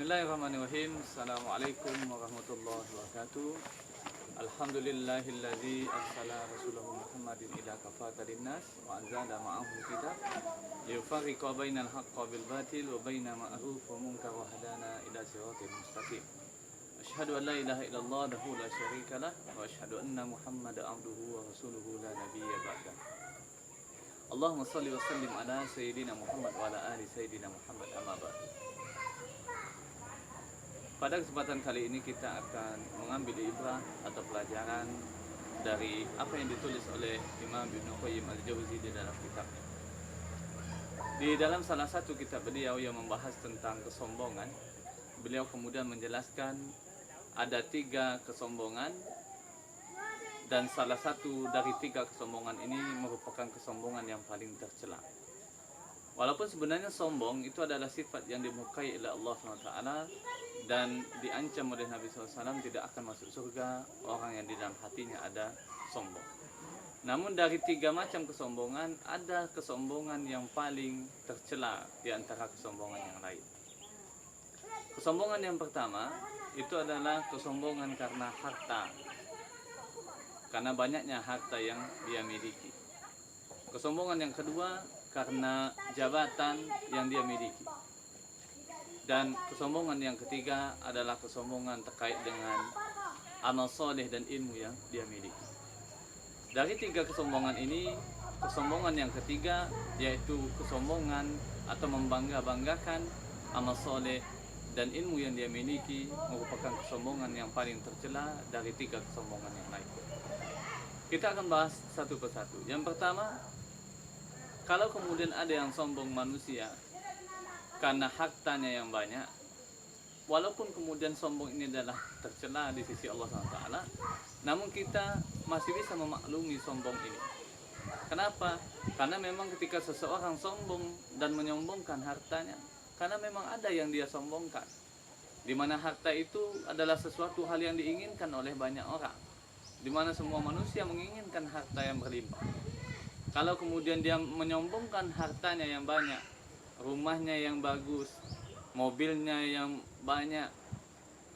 Bismillahirrahmanirrahim. Assalamualaikum warahmatullahi wabarakatuh. Alhamdulillahilladzi arsala rasulahu Muhammadin ila kafatin linnas wa anzala ma'ahul kitab yufarriqu bainal haqqi bil batil wa baina ma'ruf wa munkar wa hadana ila siratal mustaqim. Asyhadu an la ilaha illallah wahdahu la syarika lah wa asyhadu anna Muhammadan abduhu wa rasuluhu la nabiyya ba'da. Allahumma shalli wa sallim ala sayyidina Muhammad wa ala ali sayyidina Muhammad amma ba'du. Pada kesempatan kali ini kita akan mengambil ibrah atau pelajaran dari apa yang ditulis oleh Imam Ibnu Qayyim al-Jauzi di dalam kitabnya. Di dalam salah satu kitab beliau yang membahas tentang kesombongan, beliau kemudian menjelaskan ada 3 kesombongan, dan salah satu dari 3 kesombongan ini merupakan kesombongan yang paling tercela. Walaupun sebenarnya sombong itu adalah sifat yang dimurkai oleh Allah SWT dan diancam oleh Nabi SAW tidak akan masuk surga orang yang di dalam hatinya ada sombong. Namun dari 3 macam kesombongan, ada kesombongan yang paling tercela di antara kesombongan yang lain. Kesombongan yang pertama itu adalah kesombongan karena harta, karena banyaknya harta yang dia miliki. Kesombongan yang kedua karena jabatan yang dia miliki. Dan kesombongan yang ketiga adalah kesombongan terkait dengan amal soleh dan ilmu yang dia miliki. Dari 3 kesombongan ini, kesombongan yang ketiga yaitu kesombongan atau membangga-banggakan amal soleh dan ilmu yang dia miliki merupakan kesombongan yang paling tercela dari 3 kesombongan yang lain. Kita akan bahas satu persatu. Yang pertama, kalau kemudian ada yang sombong manusia karena hartanya yang banyak, walaupun kemudian sombong ini adalah tercela di sisi Allah SWT, namun kita masih bisa memaklumi sombong ini. Kenapa? Karena memang ketika seseorang sombong dan menyombongkan hartanya, karena memang ada yang dia sombongkan, di mana harta itu adalah sesuatu hal yang diinginkan oleh banyak orang, di mana semua manusia menginginkan harta yang berlimpah. Kalau kemudian dia menyombongkan hartanya yang banyak, rumahnya yang bagus, mobilnya yang banyak,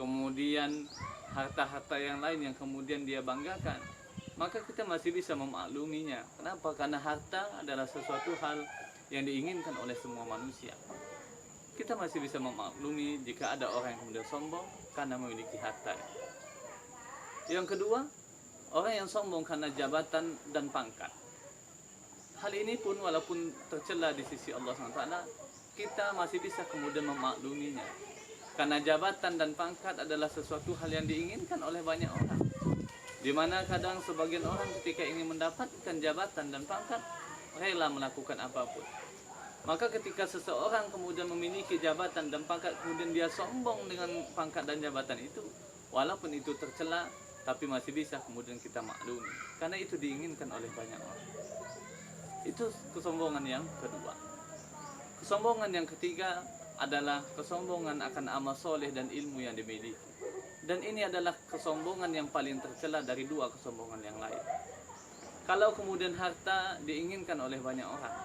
kemudian harta-harta yang lain yang kemudian dia banggakan, maka kita masih bisa memakluminya. Kenapa? Karena harta adalah sesuatu hal yang diinginkan oleh semua manusia. Kita masih bisa memaklumi jika ada orang yang kemudian sombong karena memiliki harta. Yang kedua, orang yang sombong karena jabatan dan pangkat. Hal ini pun walaupun tercela di sisi Allah SWT, kita masih bisa kemudian memakluminya. Karena jabatan dan pangkat adalah sesuatu hal yang diinginkan oleh banyak orang. Di mana kadang sebagian orang ketika ingin mendapatkan jabatan dan pangkat, rela melakukan apapun. Maka ketika seseorang kemudian memiliki jabatan dan pangkat, kemudian dia sombong dengan pangkat dan jabatan itu, walaupun itu tercela, tapi masih bisa kemudian kita maklumi. Karena itu diinginkan oleh banyak orang. Itu kesombongan yang kedua. Kesombongan yang ketiga adalah kesombongan akan amal soleh dan ilmu yang dimiliki. Dan ini adalah kesombongan yang paling tercela dari 2 kesombongan yang lain. Kalau kemudian harta diinginkan oleh banyak orang,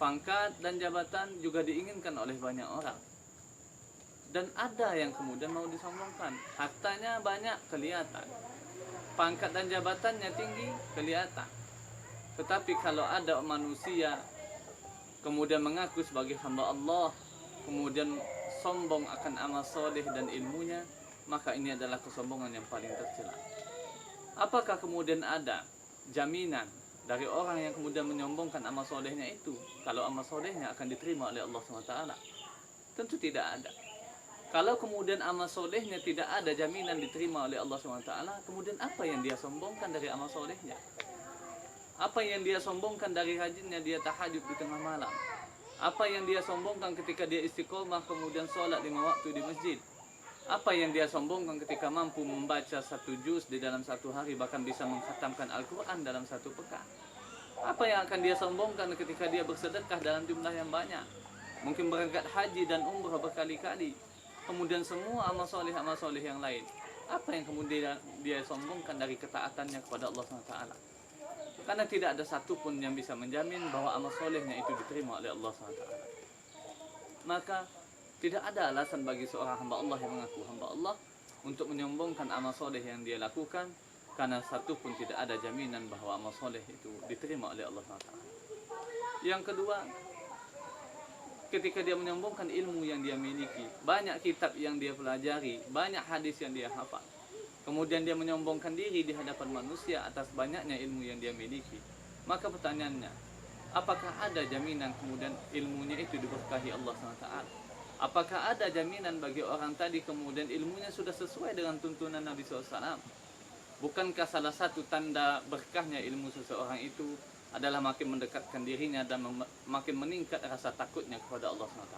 pangkat dan jabatan juga diinginkan oleh banyak orang, dan ada yang kemudian mau disombongkan, hartanya banyak kelihatan, pangkat dan jabatannya tinggi kelihatan. Tetapi kalau ada manusia kemudian mengaku sebagai hamba Allah, kemudian sombong akan amal soleh dan ilmunya, maka ini adalah kesombongan yang paling tercela. Apakah kemudian ada jaminan dari orang yang kemudian menyombongkan amal solehnya itu, kalau amal solehnya akan diterima oleh Allah SWT? Tentu tidak ada. Kalau kemudian amal solehnya tidak ada jaminan diterima oleh Allah SWT, kemudian apa yang dia sombongkan dari amal solehnya? Apa yang dia sombongkan dari rajinnya dia tahajud di tengah malam? Apa yang dia sombongkan ketika dia istiqomah kemudian sholat 5 waktu di masjid? Apa yang dia sombongkan ketika mampu membaca 1 juz di dalam 1 hari, bahkan bisa mengkhatamkan Al-Quran dalam 1 pekan? Apa yang akan dia sombongkan ketika dia bersedekah dalam jumlah yang banyak? Mungkin berangkat haji dan umrah berkali-kali. Kemudian semua amal soleh yang lain. Apa yang kemudian dia sombongkan dari ketaatannya kepada Allah SWT? Karena tidak ada satupun yang bisa menjamin bahwa amal solehnya itu diterima oleh Allah SWT. Maka Tidak ada alasan bagi seorang hamba Allah yang mengaku hamba Allah untuk menyombongkan amal soleh yang dia lakukan, karena satu pun tidak ada jaminan bahwa amal soleh itu diterima oleh Allah SWT. Yang kedua, ketika dia menyombongkan ilmu yang dia miliki, banyak kitab yang dia pelajari, banyak hadis yang dia hafal, kemudian dia menyombongkan diri di hadapan manusia atas banyaknya ilmu yang dia miliki, maka pertanyaannya, apakah ada jaminan kemudian ilmunya itu diberkahi Allah SWT? Apakah ada jaminan bagi orang tadi kemudian ilmunya sudah sesuai dengan tuntunan Nabi SAW? Bukankah salah satu tanda berkahnya ilmu seseorang itu adalah makin mendekatkan dirinya dan makin meningkat rasa takutnya kepada Allah SWT?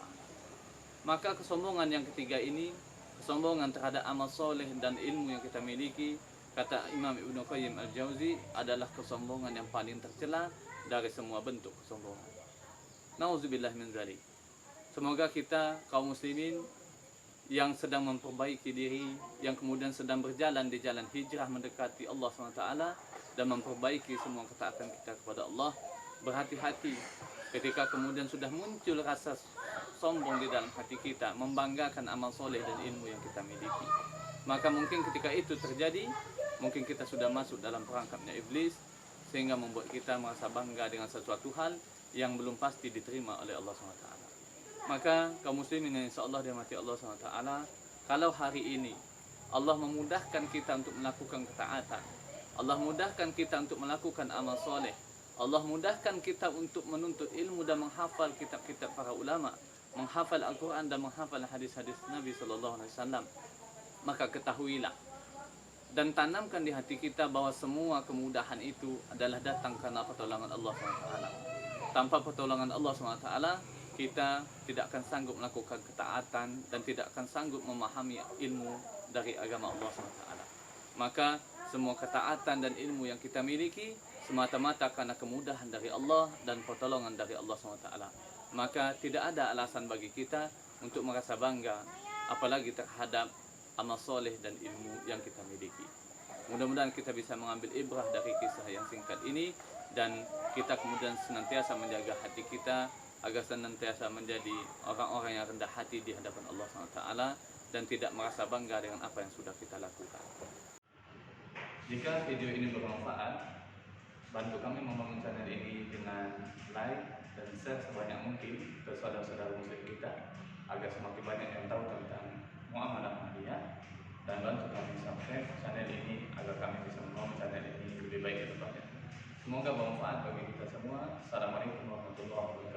Maka kesombongan yang ketiga ini, kesombongan terhadap amal soleh dan ilmu yang kita miliki, kata Imam Ibnu Qayyim Al-Jauzi, adalah kesombongan yang paling tercela dari semua bentuk kesombongan. Nauzubillah min dzalik. Semoga kita kaum muslimin yang sedang memperbaiki diri, yang kemudian sedang berjalan di jalan hijrah mendekati Allah SWT dan memperbaiki semua ketaatan kita kepada Allah, berhati-hati ketika kemudian sudah muncul rasa sombong di dalam hati kita, membanggakan amal soleh dan ilmu yang kita miliki. Maka mungkin ketika itu terjadi, mungkin kita sudah masuk dalam perangkapnya iblis, sehingga membuat kita merasa bangga dengan sesuatu hal yang belum pasti diterima oleh Allah SWT. Maka kaum muslimin yang insyaallah dirahmati Allah SWT, kalau hari ini Allah memudahkan kita untuk melakukan ketaatan, Allah mudahkan kita untuk melakukan amal soleh, Allah mudahkan kita untuk menuntut ilmu dan menghafal kitab-kitab para ulama, menghafal Al-Quran dan menghafal hadis-hadis Nabi SAW, maka ketahuilah dan tanamkan di hati kita bahwa semua kemudahan itu adalah datang karena pertolongan Allah SWT. Tanpa pertolongan Allah SWT, kita tidak akan sanggup melakukan ketaatan dan tidak akan sanggup memahami ilmu dari agama Allah SWT. Maka semua ketaatan dan ilmu yang kita miliki semata-mata karena kemudahan dari Allah dan pertolongan dari Allah SWT. Maka tidak ada alasan bagi kita untuk merasa bangga, apalagi terhadap amal soleh dan ilmu yang kita miliki. Mudah-mudahan kita bisa mengambil ibrah dari kisah yang singkat ini, dan kita kemudian senantiasa menjaga hati kita agar senantiasa menjadi orang-orang yang rendah hati di hadapan Allah SWT dan tidak merasa bangga dengan apa yang sudah kita lakukan. Jika video ini bermanfaat, bantu kami membangun channel ini dengan like dan share sebanyak mungkin ke saudara-saudara muslim kita agar semakin banyak yang tahu tentang muamalah maliyah, dan bantu kami subscribe channel ini agar kami bisa membangun channel ini lebih baik ke depannya. Semoga bermanfaat bagi kita semua. Assalamualaikum warahmatullahi wabarakatuh.